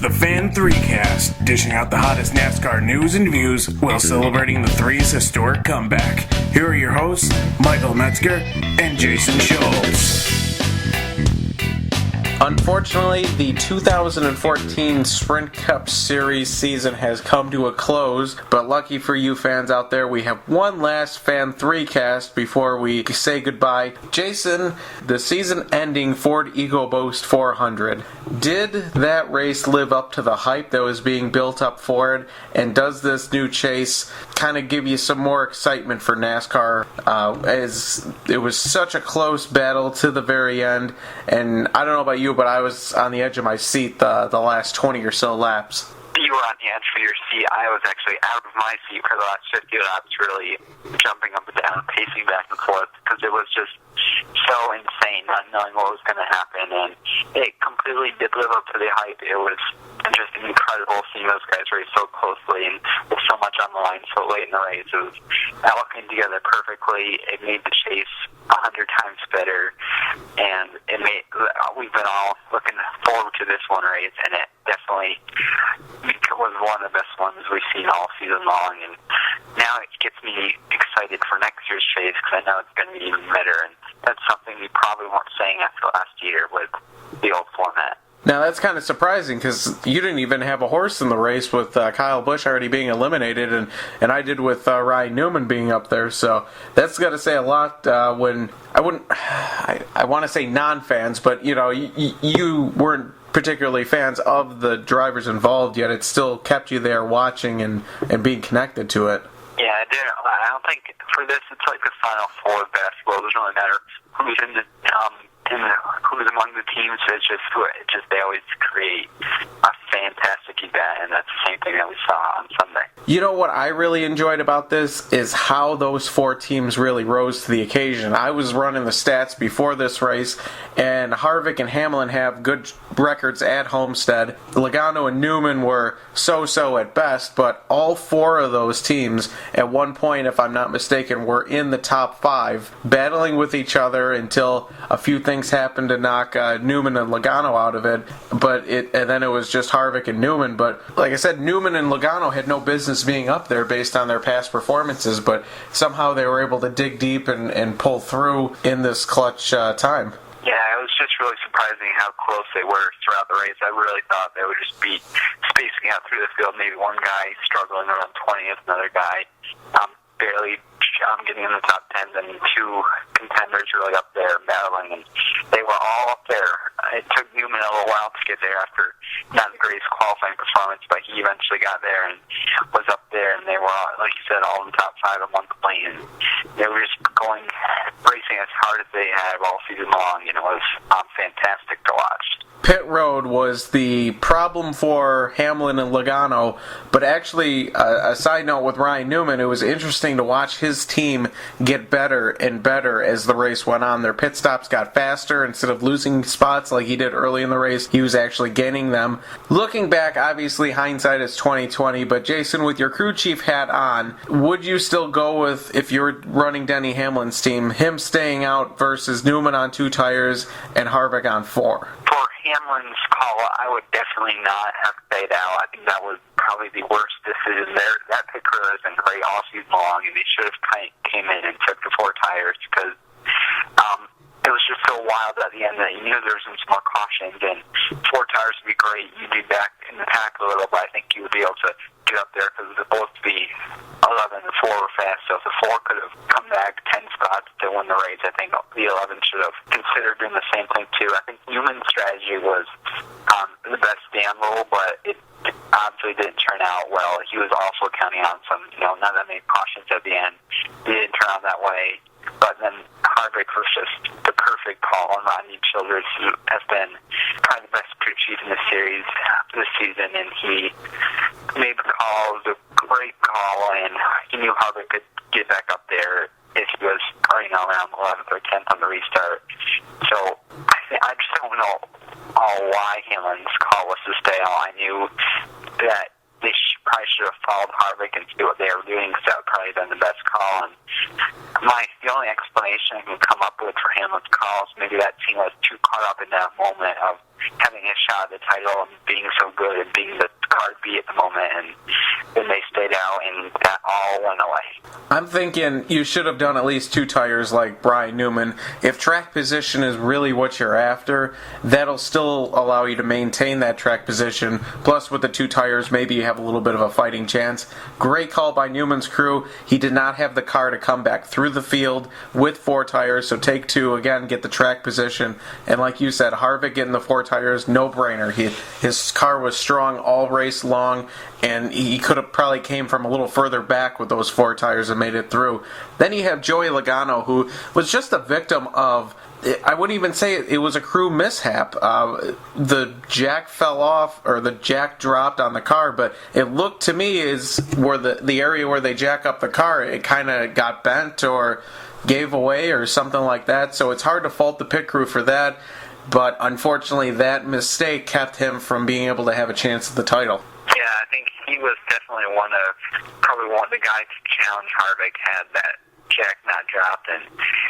the Fan3Cast, dishing out the hottest NASCAR news and views while celebrating the three's historic comeback. Here are your hosts, Michael Metzger and Jason Schultz. Unfortunately, the 2014 Sprint Cup Series season has come to a close, but lucky for you fans out there, we have one last Fan3Cast before we say goodbye. Jason, the season-ending Ford EcoBoost 400, did that race live up to the hype that was being built up for it, and does this new chase kind of give you some more excitement for NASCAR, as it was such a close battle to the very end, and I don't know about you, but I was on the edge of my seat the last 20 or so laps. You were on the edge for your seat. I was actually out of my seat for the last 50 laps, really jumping up and down, pacing back and forth, because it was just so insane not knowing what was going to happen, and it completely did live up to the hype. It was just incredible seeing those guys race so closely and with so much on the line so late in the race. It was all came together perfectly. It made the chase 100 times better, and we've been all looking forward to this one race, and it definitely was one of the best ones we've seen all season long, and now it gets me excited for next year's chase because I know it's going to be even better, and that's something we probably weren't saying after last year with the old format. Now that's kind of surprising because you didn't even have a horse in the race with Kyle Busch already being eliminated, and I did with Ryan Newman being up there. So that's got to say a lot. When I want to say non-fans, but you know, you weren't particularly fans of the drivers involved, yet it still kept you there watching and being connected to it. Yeah, I don't think for this it's like the Final Four of basketball. It doesn't really matter who's in the who's among the teams. It's just they always create a fantastic event, and that's the same thing that we saw on Sunday. You know what I really enjoyed about this is how those four teams really rose to the occasion. I was running the stats before this race, and Harvick and Hamlin have good records at Homestead. Logano and Newman were so-so at best, but all four of those teams, at one point, if I'm not mistaken, were in the top five, battling with each other until a few things happened to knock Newman and Logano out of it. And then it was just Harvick and Newman. But like I said, Newman and Logano had no business being up there based on their past performances, but somehow they were able to dig deep and pull through in this clutch time. Yeah, it was just really surprising how close they were throughout the race. I really thought they would just be spacing out through the field, maybe one guy struggling around 20th, another guy barely getting in the top 10, and two contenders really up there battling, and they were all up there. It took Newman a little while to get there after not the greatest qualifying performance, but he eventually got there and was up there, and they were, all, like you said, all in the top five at one point, and they were just racing as hard as they have all season long, and it was fantastic to watch. Pit road was the problem for Hamlin and Logano, but actually, a side note with Ryan Newman, it was interesting to watch his team get better and better as the race went on. Their pit stops got faster. Instead of losing spots like he did early in the race, he was actually gaining them. Looking back, obviously, hindsight is 20/20, but Jason, with your crew chief hat on, would you still go with, if you're running Denny Hamlin's team, him staying out versus Newman on 2 tires and Harvick on 4? For Hamlin's call, I would definitely not have stayed out. I think that was probably the worst decision there. That pit crew has been great all season long, and they should have came in and took the 4 tires because it was just so wild at the end that you knew there was some more cautions, and 4 tires would be great. You'd be back in the pack a little, but I think you would be able to get up there because both the 11 and 4 were fast, so if the 4 could have come back 10 spots to win the race, I think the 11 should have considered doing the same thing too. I think Newman's strategy was the best stand rule, but it obviously didn't turn out well. He was also counting on some, not that many cautions at the end. It didn't turn out that way. But then Harvick was just the perfect call on Rodney Childers, who has been probably the best crew chief in the series this season, and he made the call. It was a great call, and he knew Harvick could get back up there if he was around 11th or 10th on the restart. So I just don't know why Hamlin's call was to stay on. I knew that they probably should have followed Harvick and see what they were doing, because that would probably have been the best call. And the only explanation I can come up with for Hamlin's call is maybe that team was too caught up in that moment of having a shot at the title and being so good and being the card B at the moment, and then they stayed out and that all went away. I'm thinking you should have done at least 2 tires like Brian Newman. If track position is really what you're after, that'll still allow you to maintain that track position. Plus, with the 2 tires, maybe you have a little bit of a fighting chance. Great call by Newman's crew. He did not have the car to come back through the field with 4 tires, so take 2, again, get the track position. And like you said, Harvick getting the 4 tires, no-brainer. His car was strong all race long, and he could have probably came from a little further back with those 4 tires and made it through. Then you have Joey Logano, who was just a victim of, I wouldn't even say it was a crew mishap. The jack fell off, or the jack dropped on the car, but it looked to me as where the area where they jack up the car, it kind of got bent or gave away or something like that. So it's hard to fault the pit crew for that. But unfortunately, that mistake kept him from being able to have a chance at the title. Yeah, I think he was definitely probably one of the guys to challenge Harvick had that jack not dropped, and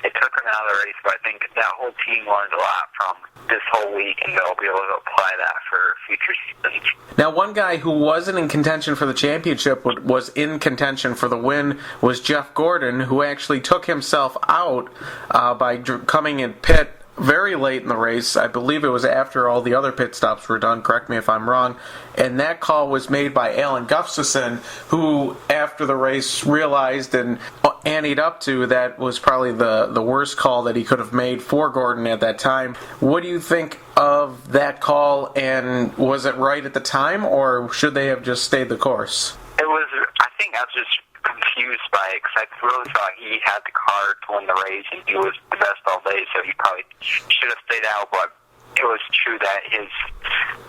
it took him out of the race. But I think that whole team learned a lot from this whole week, and they'll be able to apply that for future seasons. Now, one guy who wasn't in contention for the championship but was in contention for the win was Jeff Gordon, who actually took himself out by coming in pit very late in the race. I believe it was after all the other pit stops were done, correct me if I'm wrong, and that call was made by Alan Gustafson, who after the race realized and anteed up to that was probably the worst call that he could have made for Gordon at that time. What do you think of that call, and was it right at the time, or should they have just stayed the course? I think I was just confused by it, because I really thought he had the car to win the race, and he was the best all day, so he probably should have stayed out. But it was true that his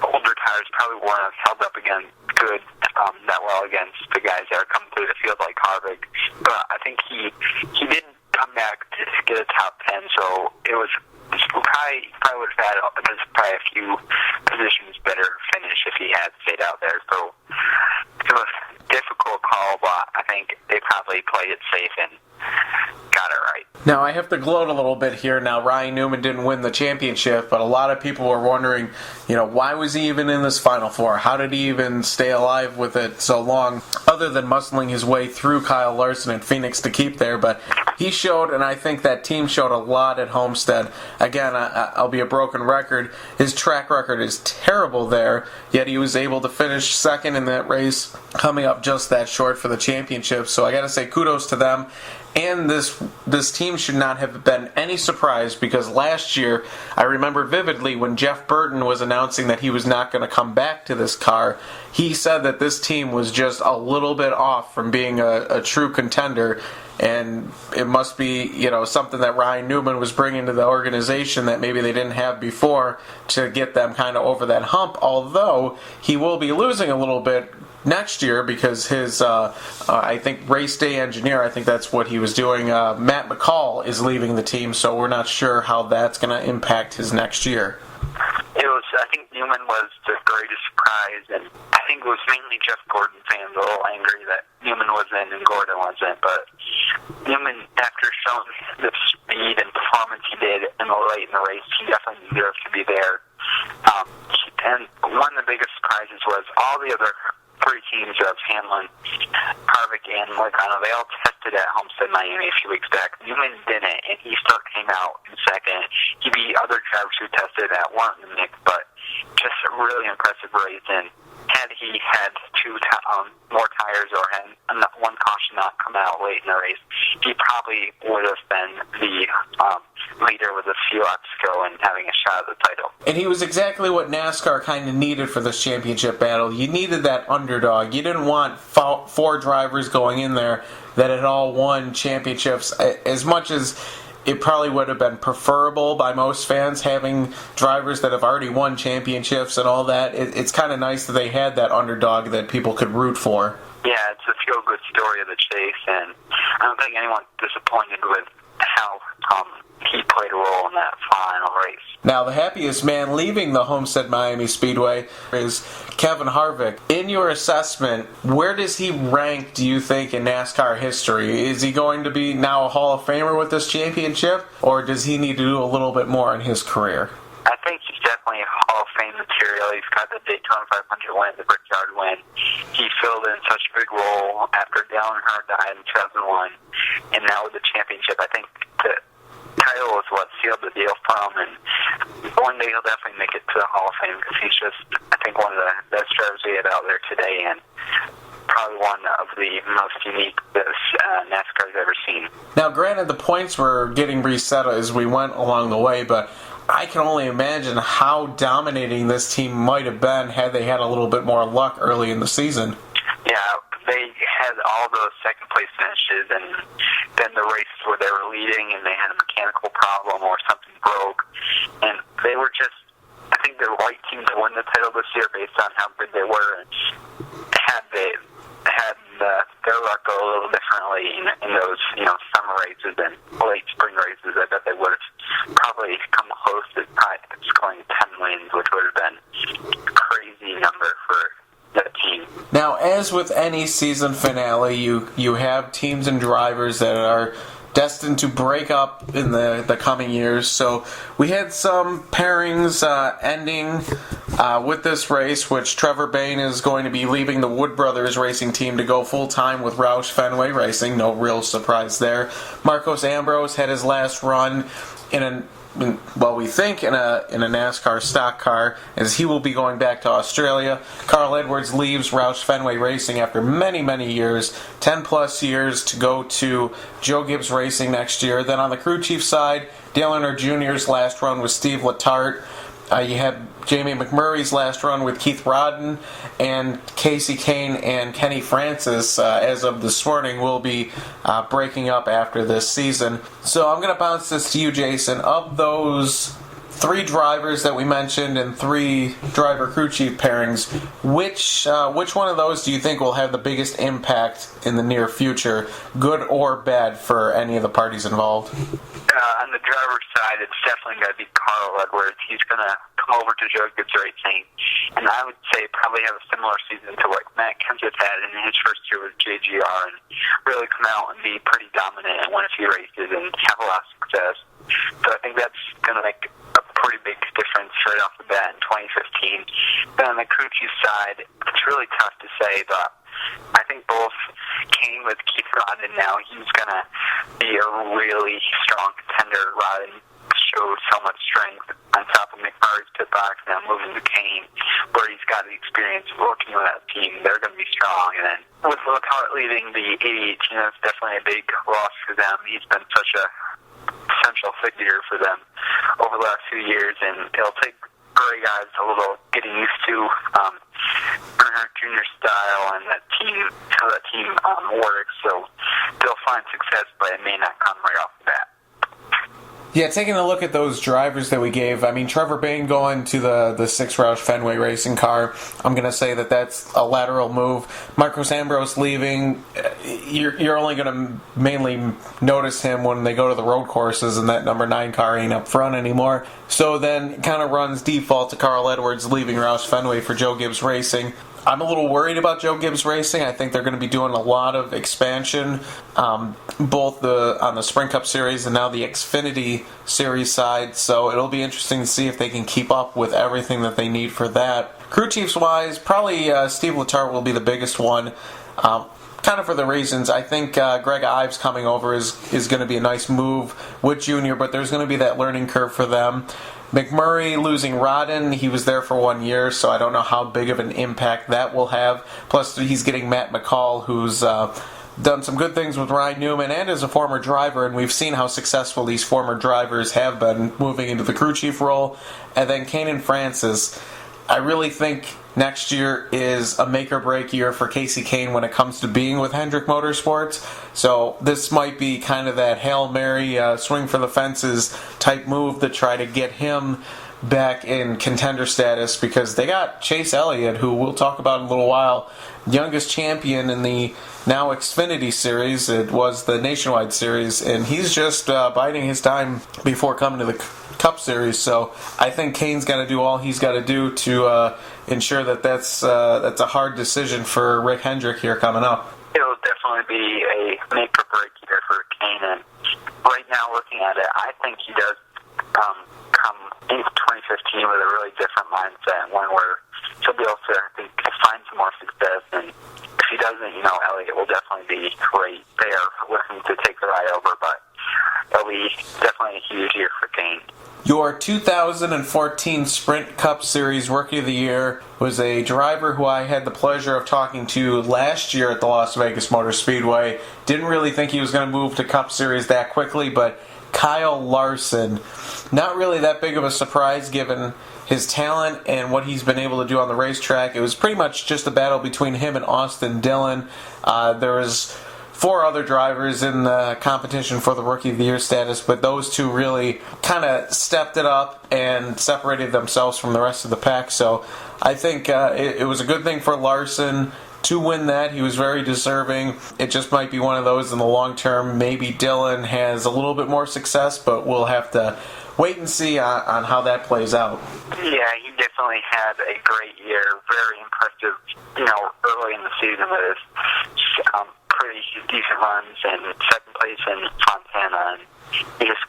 older tires probably weren't held up against that well against the guys that are coming through the field like Harvick. But I think he didn't come back to get a top 10, so it was probably would have had probably a few positions better finish if he had stayed out there. So it was a difficult call, but I think they probably played it safe and got it right. Now, I have to gloat a little bit here. Now, Ryan Newman didn't win the championship, but a lot of people were wondering, why was he even in this Final Four? How did he even stay alive with it so long, other than muscling his way through Kyle Larson and Phoenix to keep there? But he showed, and I think that team showed a lot at Homestead. Again, I'll be a broken record. His track record is terrible there, yet he was able to finish second in that race, coming up just that short for the championship. So I got to say kudos to them. And this team should not have been any surprise, because last year, I remember vividly when Jeff Burton was announcing that he was not going to come back to this car, he said that this team was just a little bit off from being a true contender, and it must be something that Ryan Newman was bringing to the organization that maybe they didn't have before to get them kind of over that hump, although he will be losing a little bit next year because his, I think, race day engineer, I think that's what he was doing, Matt McCall is leaving the team, so we're not sure how that's going to impact his next year. I think Newman was the greatest surprise, and I think it was mainly Jeff Gordon fans a little angry that Newman was in and Gordon wasn't, but Newman, after showing the speed and performance he did late in the race, he definitely deserved to be there. And one of the biggest surprises was all the other 3 teams of Hamlin, Harvick, and Logano, they all tested at Homestead, Miami a few weeks back. Newman didn't, and he still came out in second. He beat other drivers who tested that weren't in the mix, but just a really impressive race. And had he had 2 more tires or had one caution not come out late in the race, he probably would have been the leader with a few laps to go and having a shot at the title. And he was exactly what NASCAR kind of needed for this championship battle. You needed that underdog. You didn't want 4 drivers going in there that had all won championships. As much as it probably would have been preferable by most fans having drivers that have already won championships and all that, it's kind of nice that they had that underdog that people could root for. Yeah, it's a feel-good story of the chase, and I don't think anyone's disappointed with how he played a role in that final race. Now, the happiest man leaving the Homestead Miami Speedway is Kevin Harvick. In your assessment, where does he rank, do you think, in NASCAR history? Is he going to be now a Hall of Famer with this championship, or does he need to do a little bit more in his career? I think he's definitely a Hall of Fame material. He's got the Daytona 500 win, the Brickyard win. He filled in such a big role after Dale Earnhardt died in 2001, and now with the championship, I think the title is what sealed the deal for him, and one day he'll definitely make it to the Hall of Fame because he's just, I think, one of the best drivers we have out there today, and probably one of the most unique that NASCAR's ever seen. Now, granted, the points were getting reset as we went along the way, but I can only imagine how dominating this team might have been had they had a little bit more luck early in the season. Yeah, they had all those second-place finishes, and then the races where they were leading and they had a mechanical problem or something broke, and they were just, I think, the right team to win the title this year based on how good they were. And had their luck go a little differently in those, summer races and late spring races, I bet they would have probably come close to scoring 10 wins, which would have been a crazy number for that team. Now, as with any season finale, you have teams and drivers that are destined to break up in the coming years. So we had some pairings ending with this race, which Trevor Bayne is going to be leaving the Wood Brothers racing team to go full-time with Roush Fenway Racing. No real surprise there. Marcos Ambrose had his last run we think in a NASCAR stock car, as he will be going back to Australia. Carl Edwards leaves Roush Fenway Racing after many, many years, 10 plus years, to go to Joe Gibbs Racing next year. Then on the crew chief side, Dale Earnhardt Jr.'s last run with Steve Letarte. You had Jamie McMurray's last run with Keith Rodden, and Casey Kane and Kenny Francis, as of this morning, will be breaking up after this season. So I'm going to bounce this to you, Jason. Of those three drivers that we mentioned and three driver crew chief pairings, which one of those do you think will have the biggest impact in the near future, good or bad, for any of the parties involved? On the driver's side, it's definitely going to be Carl Edwards. He's going to come over to Joe Gibbs Racing, and I would say probably have a similar season to what Matt Kenseth had in his first year with JGR, and really come out and be pretty dominant and win a few races and have a lot of success. So I think that's going to make a pretty big difference right off the bat in 2015. Then on the crew chief side, it's really tough to say, but I think both Kane with Keith Rodden now, he's going to be a really strong contender. Rodden showed so much strength on top of McMurray's pit box, now moving to Kane, where he's got the experience of working with that team. They're going to be strong. And then with Letarte leaving the 88 team, that's definitely a big loss for them. He's been such a central figure for them over the last few years, and it'll take gray guys a little getting used to Earnhardt Jr. style and how that team works. So they'll find success, but it may not come right off the bat. Yeah, taking a look at those drivers that we gave, I mean, Trevor Bayne going to the 6 Roush Fenway Racing car, I'm going to say that that's a lateral move. Marcos Ambrose leaving, you're only going to mainly notice him when they go to the road courses and that number 9 car ain't up front anymore. So then kind of runs default to Carl Edwards leaving Roush Fenway for Joe Gibbs Racing. I'm a little worried about Joe Gibbs Racing. I think they're going to be doing a lot of expansion, both on the Sprint Cup Series and now the Xfinity Series side. So it'll be interesting to see if they can keep up with everything that they need for that. Crew chiefs wise, probably Steve Letarte will be the biggest one. Kind of for the reasons, I think Greg Ives coming over is going to be a nice move with Junior, but there's going to be that learning curve for them. McMurray losing Rodden, he was there for 1 year, so I don't know how big of an impact that will have. Plus, he's getting Matt McCall, who's done some good things with Ryan Newman and is a former driver, and we've seen how successful these former drivers have been moving into the crew chief role. And then Kane and Francis, I really think next year is a make-or-break year for Casey Kane when it comes to being with Hendrick Motorsports. So this might be kind of that Hail Mary, swing for the fences type move to try to get him back in contender status because they got Chase Elliott, who we'll talk about in a little while, youngest champion in the now Xfinity Series. It was the Nationwide Series, and he's just biding his time before coming to the Cup Series. So I think Kane's got to do all he's got to do to ensure that that's a hard decision for Rick Hendrick here coming up. It'll definitely be a make or break year for Kane, and right now looking at it, I think he does come into 2015 with a really different mindset, one where he'll be able to, I think, find some more success, and if he doesn't, Elliott will definitely be right there with him to take the ride over, but it'll be definitely a huge year for Kane. Your 2014 Sprint Cup Series Rookie of the Year was a driver who I had the pleasure of talking to last year at the Las Vegas Motor Speedway. Didn't really think he was going to move to Cup Series that quickly, but Kyle Larson, not really that big of a surprise given his talent and what he's been able to do on the racetrack. It was pretty much just a battle between him and Austin Dillon. There was 4 other drivers in the competition for the Rookie of the Year status, but those two really kind of stepped it up and separated themselves from the rest of the pack. So I think it was a good thing for Larson to win that. He was very deserving. It just might be one of those in the long term. Maybe Dillon has a little bit more success, but we'll have to wait and see on how that plays out. Yeah, he definitely had a great year. Very impressive, early in the season with his pretty decent runs and second place in Fontana. And he just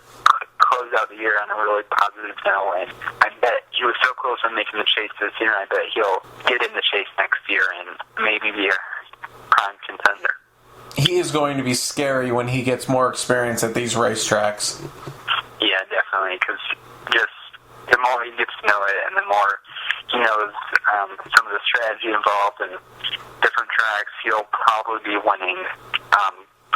closed out the year on a really positive note, and I bet he was so close on making the chase this year, I bet he'll get in the chase next year and maybe be a prime contender. He is going to be scary when he gets more experience at these racetracks. Yeah, definitely, because just the more he gets to know it and the more he knows some of the strategy involved in different tracks, he'll probably be winning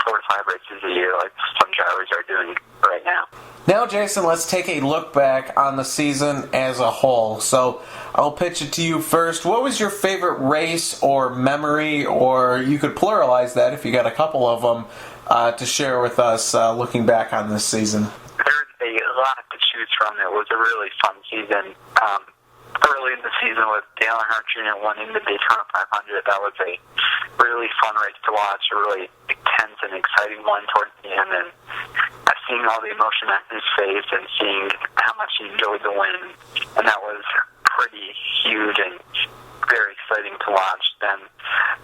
4 or 5 races a year like some drivers are doing right now. Now, Jason, let's take a look back on the season as a whole. So I'll pitch it to you first. What was your favorite race or memory, or you could pluralize that if you got a couple of them to share with us looking back on this season? There's a lot to choose from. It was a really fun season. Early in the season with Dale Earnhardt Jr. winning the Daytona 500, that was a really fun race to watch, a really intense and exciting one towards the end, and seeing all the emotion on his face and seeing how much he enjoyed the win, and that was pretty huge and very exciting to watch. Then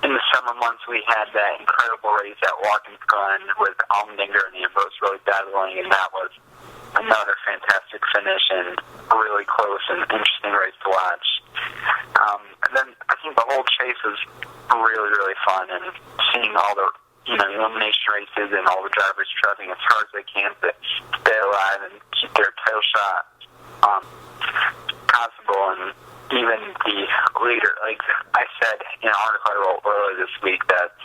in the summer months, we had that incredible race at Watkins Glen with Allmendinger and Ambrose really battling, and that was another fantastic finish and a really close and interesting race to watch. And then I think the whole chase was really, really fun, and seeing all the elimination races and all the drivers driving as hard as they can to stay alive and keep their tail shot possible. And even the leader, like I said in an article I wrote earlier this week, that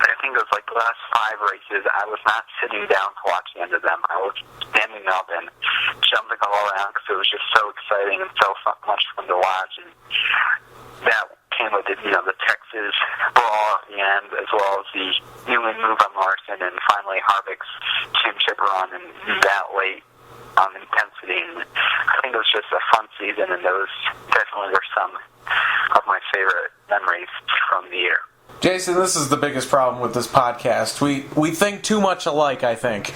I think it was like the last 5 races, I was not sitting down to watch the end of them. I was standing up and jumping all around because it was just so exciting and so much fun to watch. And that came with the Texas brawl at the end, as well as the Newman move on Larson, and finally Harvick's championship run and that late intensity. And I think it was just a fun season, and those definitely were some of my favorite memories from the year. Jason, this is the biggest problem with this podcast. We think too much alike, I think,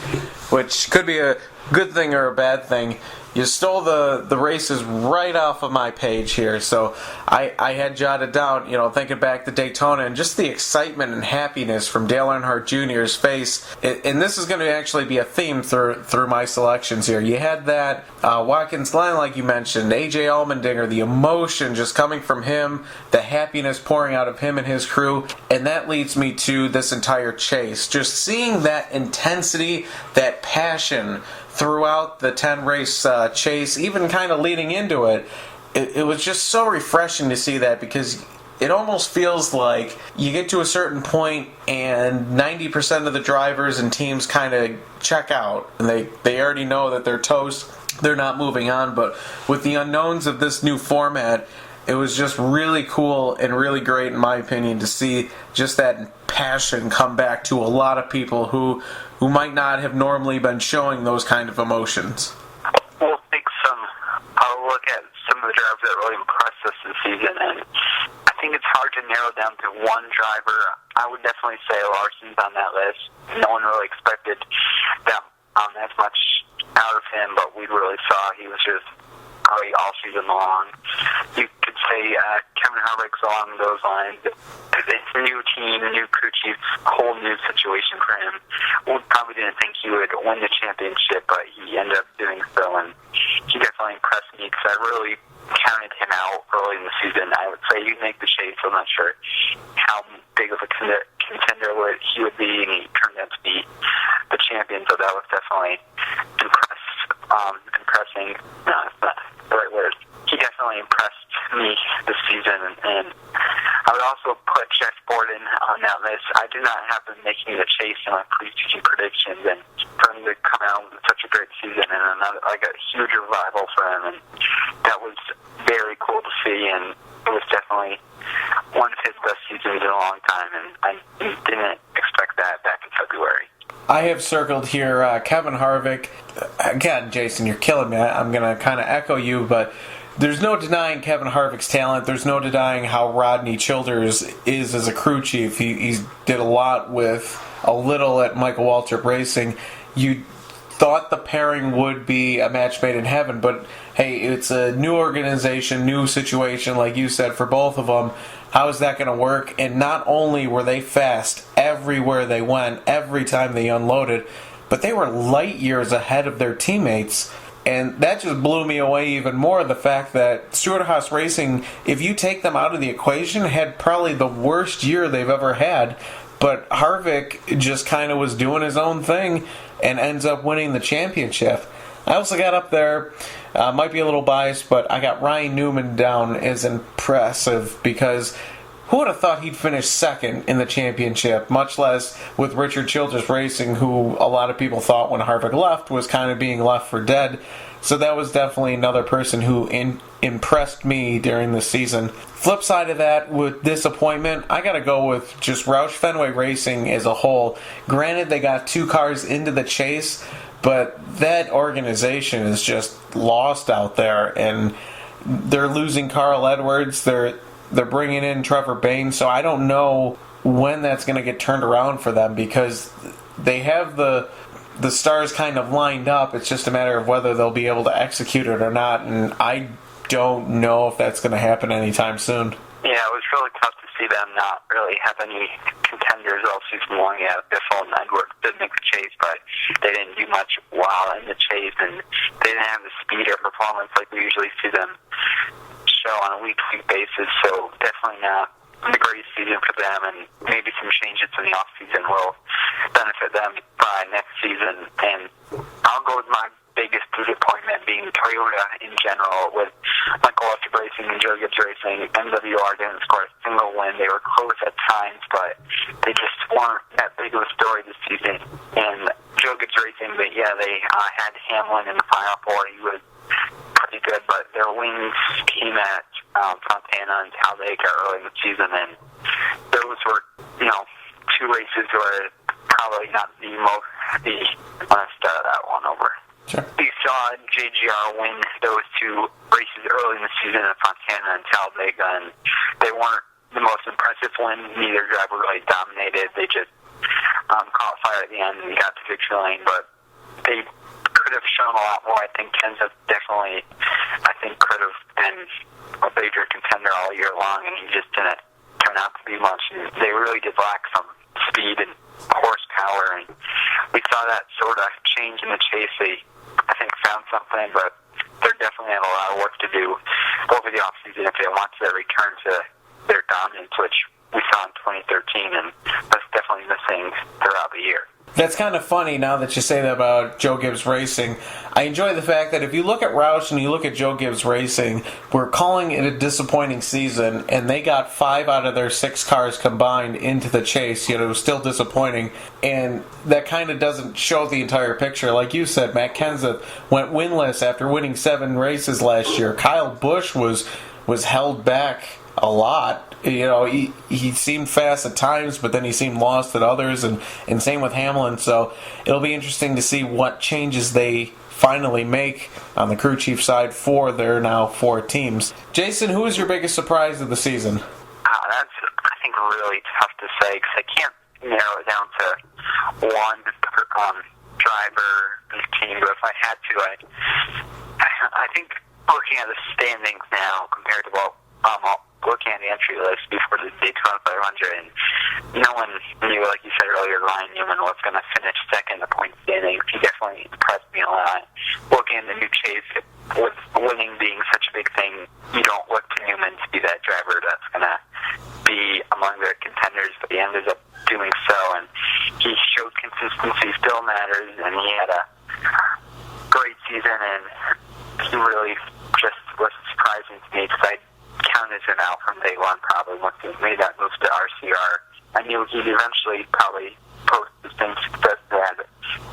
which could be a good thing or a bad thing. You stole the races right off of my page here, so I had jotted down, thinking back to Daytona and just the excitement and happiness from Dale Earnhardt Jr.'s face. And this is going to actually be a theme through my selections here. You had that Watkins Glen, like you mentioned, A.J. Allmendinger, the emotion just coming from him, the happiness pouring out of him and his crew, and that leads me to this entire chase. Just seeing that intensity, that passion throughout the 10-race chase, even kind of leading into it, it was just so refreshing to see that, because it almost feels like you get to a certain point and 90% of the drivers and teams kind of check out, and they already know that they're toast, they're not moving on. But with the unknowns of this new format, it was just really cool and really great, in my opinion, to see just that passion come back to a lot of people who might not have normally been showing those kind of emotions. We'll take some drivers that really impressed us this season, and I think it's hard to narrow down to one driver. I would definitely say Larson's on that list. No one really expected that as much out of him, but we really saw he was just great all season long. You could say Kevin Harvick's along those lines. It's a new team, new crew chief, whole new situation for him. We probably didn't think he would win the championship, but he ended up doing so, and he definitely impressed me because I really counted him out early in the season. I would say he'd make the chase. I'm not sure how big of a contender he would be, and he turned out to be the champion, so that was definitely impressing. No, it's not the right word. He definitely impressed me this season, and I would also put Jeff Gordon on that list. I do not have him making the chase in my preseason predictions, and for him to come out with such a great season and another, like a huge revival for him, and that was very cool to see, and it was definitely one of his best seasons in a long time, and I didn't expect that back in February. I have circled here Kevin Harvick. Again, Jason, you're killing me. I'm going to kind of echo you, but there's no denying Kevin Harvick's talent. There's no denying how Rodney Childers is as a crew chief. He did a lot with a little at Michael Waltrip Racing. You thought the pairing would be a match made in heaven, but hey, it's a new organization, new situation, like you said, for both of them. How is that going to work? And not only were they fast everywhere they went, every time they unloaded, but they were light years ahead of their teammates. And that just blew me away even more, the fact that Stewart-Haas Racing, if you take them out of the equation, had probably the worst year they've ever had. But Harvick just kind of was doing his own thing and ends up winning the championship. I also got up there, might be a little biased, but I got Ryan Newman down as impressive because who would have thought he'd finish second in the championship, much less with Richard Childress Racing, who a lot of people thought when Harvick left was kind of being left for dead. So that was definitely another person who impressed me during the season. Flip side of that, with disappointment, I got to go with just Roush Fenway Racing as a whole. Granted, they got two cars into the chase, but that organization is just lost out there, and they're losing Carl Edwards. They're bringing in Trevor Baynes, so I don't know when that's going to get turned around for them because they have the stars kind of lined up. It's just a matter of whether they'll be able to execute it or not, and I don't know if that's going to happen anytime soon. Yeah, it was really tough to see them not really have any contenders all season long. Yeah, Biffle and Edwards did make the chase, but they didn't do much while in the chase, and they didn't have the speed or performance like we usually see them show on a week-to-week basis, so definitely not a great season for them, and maybe some changes in the off-season will benefit them by next season. And I'll go with my biggest disappointment being Toyota in general, with Michael Waltrip Racing and Joe Gibbs Racing. MWR didn't score a single win. They were close at times, but they just weren't that big of a story this season. And Joe Gibbs Racing, but yeah, they had Hamlin in the Final Four. He was pretty good, but their wings came at Fontana and Talladega early in the season, and those were, two races where probably not the most want to start that one over. Sure. We saw JGR win those two races early in the season at Fontana and Talladega, and they weren't the most impressive wins. Neither driver really dominated. They just caught fire at the end and got to victory lane, but they could have shown a lot more. I think Kenseth definitely, could have been a major contender all year long, and he just didn't turn out to be much. And they really did lack some speed and horsepower, and we saw that sort of change in the chase. They, I think, found something, but they're definitely had a lot of work to do over the offseason if they want to return to their dominance, which we saw in 2013, and that's definitely missing throughout the year. That's kind of funny now that you say that about Joe Gibbs Racing. I enjoy the fact that if you look at Roush and you look at Joe Gibbs Racing, we're calling it a disappointing season, and they got 5 out of their 6 cars combined into the chase, yet it was still disappointing, and that kind of doesn't show the entire picture. Like you said, Matt Kenseth went winless after winning 7 races last year. Kyle Busch was held back a lot. He seemed fast at times, but then he seemed lost at others, and same with Hamlin. So it'll be interesting to see what changes they finally make on the crew chief side for their now 4 teams. Jason, who is your biggest surprise of the season? That's, I think, really tough to say because I can't narrow it down to one driver in the team. But if I had to, I think looking at the standings now compared to looking at the entry list before the Daytona 500, and no one knew, like you said earlier, Ryan Newman was going to finish second in the point standings. He definitely impressed me a lot. Looking at the new Chase, with winning being such a big thing, you don't look to Newman to be that driver that's going to be among the contenders, but he ended up doing so, and he showed consistency still matters, and he had a great season, and he really just was surprising to me because I counted him out from day one probably once he made that move to RCR. I knew he'd eventually probably post the same success he had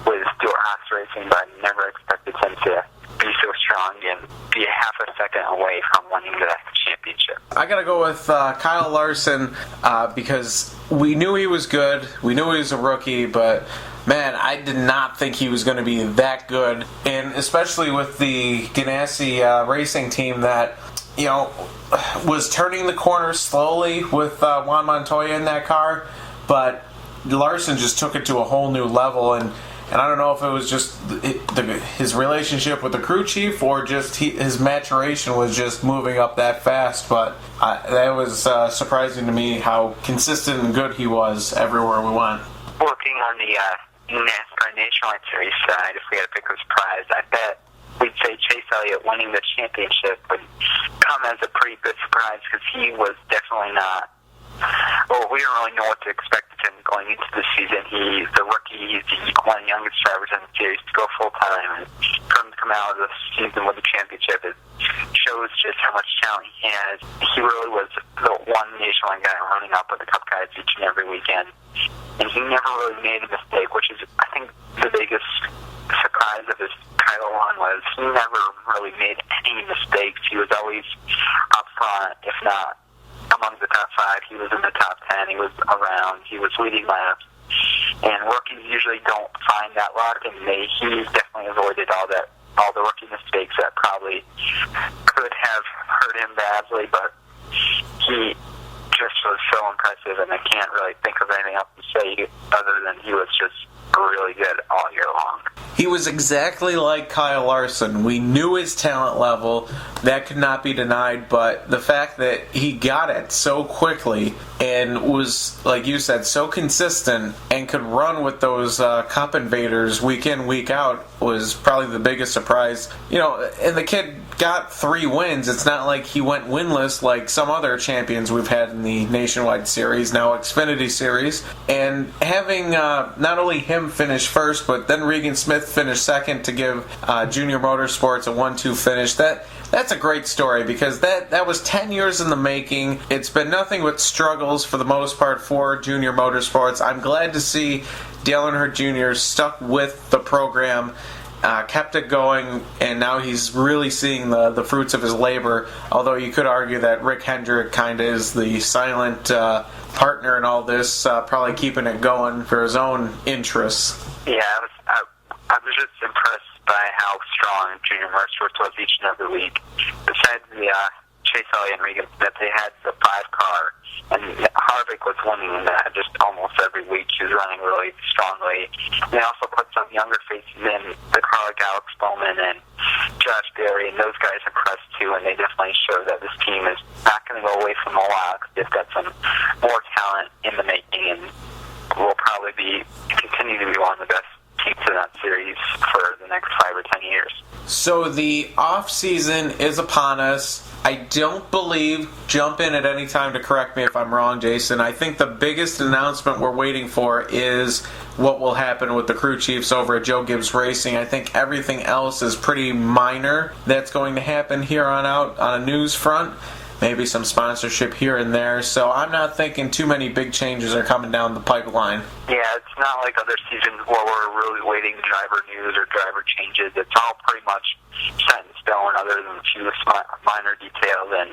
with Stuart Haas Racing, but I never expected him to be so strong and be a half a second away from winning the championship. I gotta go with Kyle Larson because we knew he was good, we knew he was a rookie, but man, I did not think he was going to be that good, and especially with the Ganassi racing team that was turning the corner slowly with Juan Montoya in that car, but Larson just took it to a whole new level, and I don't know if it was just his relationship with the crew chief or just his maturation was just moving up that fast, but that was surprising to me how consistent and good he was everywhere we went. Looking on the NASCAR Nationwide Series side, if we had to pick a surprise, I bet we'd say Chase Elliott winning the championship would come as a pretty good surprise because he was definitely not. Well, we don't really know what to expect of him going into the season. He's the rookie. He's one of the youngest drivers in the series to go full time, and for him to come out of the season with the championship, it shows just how much talent he has. He really was the one nationwide guy running up with the Cup guys each and every weekend, and he never really made a mistake, which is, I think, the biggest surprise of his title run was he never really made any mistakes. He was always up front, if not among the top 5. He was in the top 10. He was around. He was leading laps. And rookies usually don't find that luck, and he definitely avoided all the rookie mistakes that probably could have hurt him badly, but he just was so impressive, and I can't really think of anything else to say other than he was just really good all year long. He was exactly like Kyle Larson. We knew his talent level. That could not be denied, but the fact that he got it so quickly and was, like you said, so consistent and could run with those Cup invaders week in, week out was probably the biggest surprise. And the kid got 3 wins. It's not like he went winless like some other champions we've had in the Nationwide Series, now Xfinity Series. And having not only him finish first, but then Regan Smith finish second to give Junior Motorsports a 1-2 finish, that's a great story because that was 10 years in the making. It's been nothing but struggles for the most part for Junior Motorsports. I'm glad to see Dale Earnhardt Jr. stuck with the program, kept it going, and now he's really seeing the fruits of his labor, although you could argue that Rick Hendrick kind of is the silent partner in all this, probably keeping it going for his own interests. Yeah, I was just impressed by how strong Junior Motorsports was each and every week. Besides the Chase Elliott and Regan Smith, they had the 5-car, and Harvick was winning that just almost every week. He was running really strongly. They also put some younger faces in, the car like Alex Bowman and Josh Berry, and those guys impressed too, and they definitely showed that this team is not going to go away from a while because they've got some more talent in the making, and will probably continue to be one of the best teams in that series for the next 5 or 10 years. So the off season is upon us. I don't believe, jump in at any time to correct me if I'm wrong, Jason, I think the biggest announcement we're waiting for is what will happen with the crew chiefs over at Joe Gibbs Racing. I think everything else is pretty minor that's going to happen here on out on a news front. maybe some sponsorship here and there. So I'm not thinking too many big changes are coming down the pipeline. Yeah, it's not like other seasons where we're really waiting driver news or driver changes. It's all pretty much set in stone other than a few minor details. And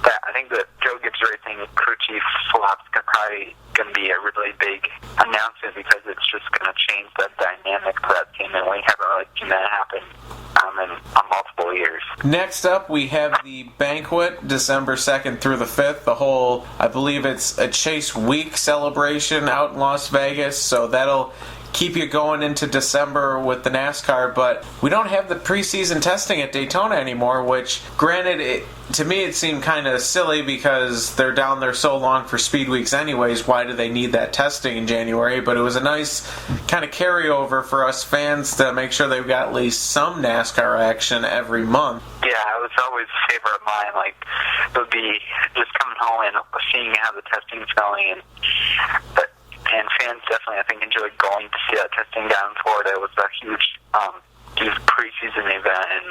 I think the Joe Gibbs Racing crew chief swap's probably going to be a really big announcement because it's just going to change the dynamic of that team, and we haven't really seen that happen in multiple years. Next up, we have the banquet, December 2nd through the 5th. The whole, I believe it's a Chase Week celebration out in Las Vegas, so that'll keep you going into December with the NASCAR, but we don't have the preseason testing at Daytona anymore, which, granted, to me it seemed kind of silly because they're down there so long for speed weeks anyways. Why do they need that testing in January? But it was a nice kind of carryover for us fans to make sure they've got at least some NASCAR action every month. Yeah, it was always a favorite of mine. Like, it would be just coming home and seeing how the testing's going, and fans definitely, I think, enjoyed going to see that testing down in Florida. It was a huge preseason event, and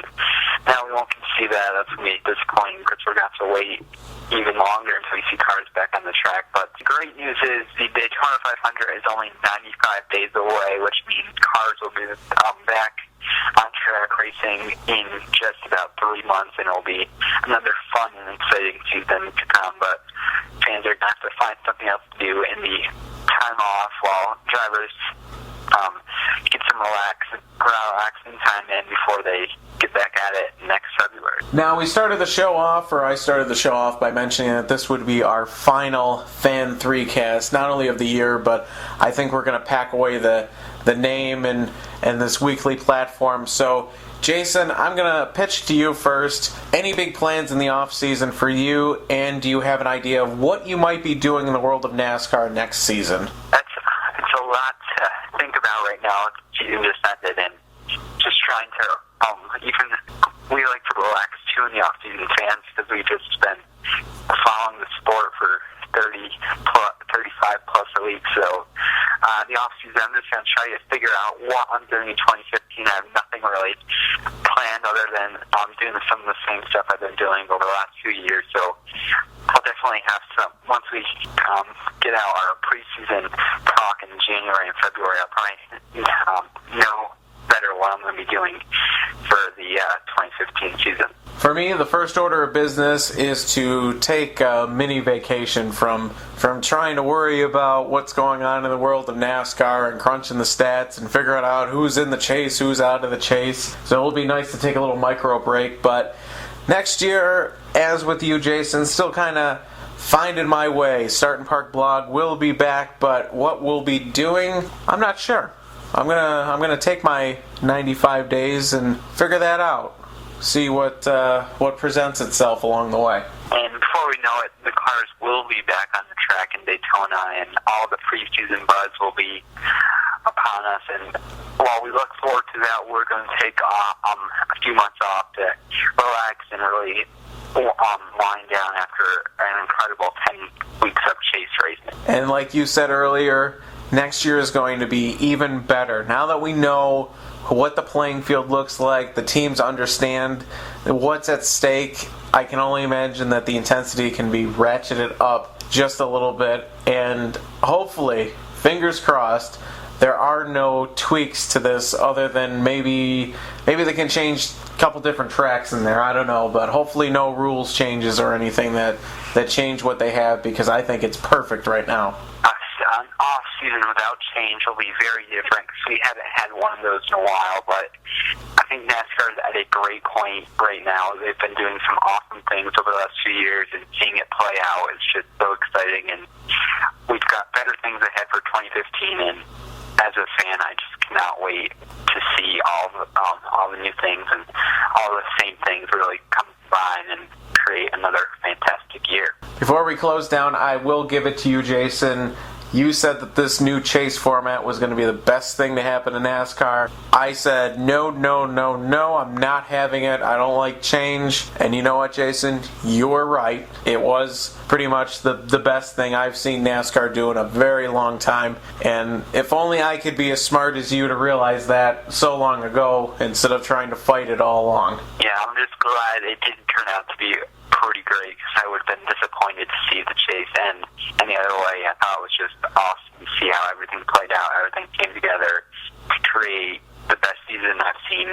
now we won't get to see that. That's going to be disappointing because we're going to have to wait even longer until we see cars back on the track. But the great news is the Daytona 500 is only 95 days away, which means cars will be back on track racing in just about 3 months, and it'll be another fun and exciting season to come. But fans are going to have to find something else to do in the time off while drivers get some relaxing time in before they get back at it next February. Now, I started the show off by mentioning that this would be our final Fan3Cast, not only of the year, but I think we're going to pack away the name and this weekly platform. So, Jason, I'm going to pitch to you first. Any big plans in the off-season for you, and do you have an idea of what you might be doing in the world of NASCAR next season? It's a lot to think about right now. Season just ended, and just trying to we like to relax too in the off-season, fans, because we've just been following the sport for 35 plus a week. So the off-season, I'm just going to try to figure out what I'm doing in 2015. I have nothing really planned other than doing some of the same stuff I've been doing over the last few years. So I'll definitely have some, once we get out our preseason talk in January and February, I'll probably know better what I'm going to be doing for the 2015 season. For me, the first order of business is to take a mini vacation from trying to worry about what's going on in the world of NASCAR and crunching the stats and figuring out who's in the chase, who's out of the chase. So it'll be nice to take a little micro break. But next year, as with you, Jason, still kind of finding my way. Start and Park blog will be back, but what we'll be doing, I'm not sure. I'm gonna take my 95 days and figure that out. See what presents itself along the way. And before we know it, the cars will be back on the track in Daytona, and all the preseason buzz will be upon us. And while we look forward to that, we're going to take a few months off to relax and really wind down after an incredible 10 weeks of chase racing. And like you said earlier, next year is going to be even better. Now that we know what the playing field looks like, the teams understand what's at stake, I can only imagine that the intensity can be ratcheted up just a little bit, and hopefully, fingers crossed, there are no tweaks to this other than maybe they can change a couple different tracks in there, I don't know, but hopefully no rules changes or anything that change what they have, because I think it's perfect right now. An off-season without change will be very different because we haven't had one of those in a while, but I think NASCAR is at a great point right now. They've been doing some awesome things over the last few years, and seeing it play out is just so exciting, and we've got better things ahead for 2015, and as a fan, I just cannot wait to see all the new things and all the same things really come combine and create another fantastic year. Before we close down, I will give it to you, Jason. You said that this new chase format was going to be the best thing to happen to NASCAR. I said, no, I'm not having it. I don't like change. And you know what, Jason? You're right. It was pretty much the best thing I've seen NASCAR do in a very long time. And if only I could be as smart as you to realize that so long ago instead of trying to fight it all along. Yeah, I'm just glad it didn't turn out to be pretty great because I would have been disappointed to see the chase end any other way. I thought it was just awesome to see how everything played out, everything came together to create the best season I've seen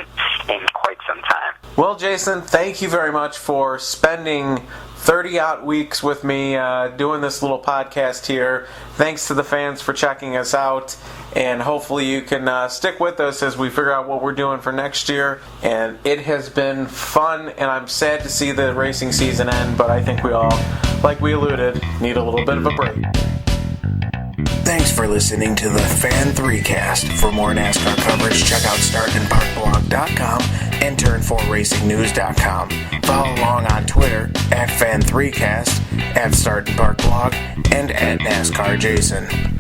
in quite some time. Well, Jason, thank you very much for spending 30-odd weeks with me doing this little podcast here. Thanks to the fans for checking us out, and hopefully you can stick with us as we figure out what we're doing for next year. And it has been fun, and I'm sad to see the racing season end, but I think we all, like we alluded, need a little bit of a break. Thanks for listening to the Fan3Cast. For more NASCAR coverage, check out StartingParkBlog.com and Turn4RacingNews.com. Follow along on Twitter @Fan3Cast, @StartingParkBlog, and @NASCARJason.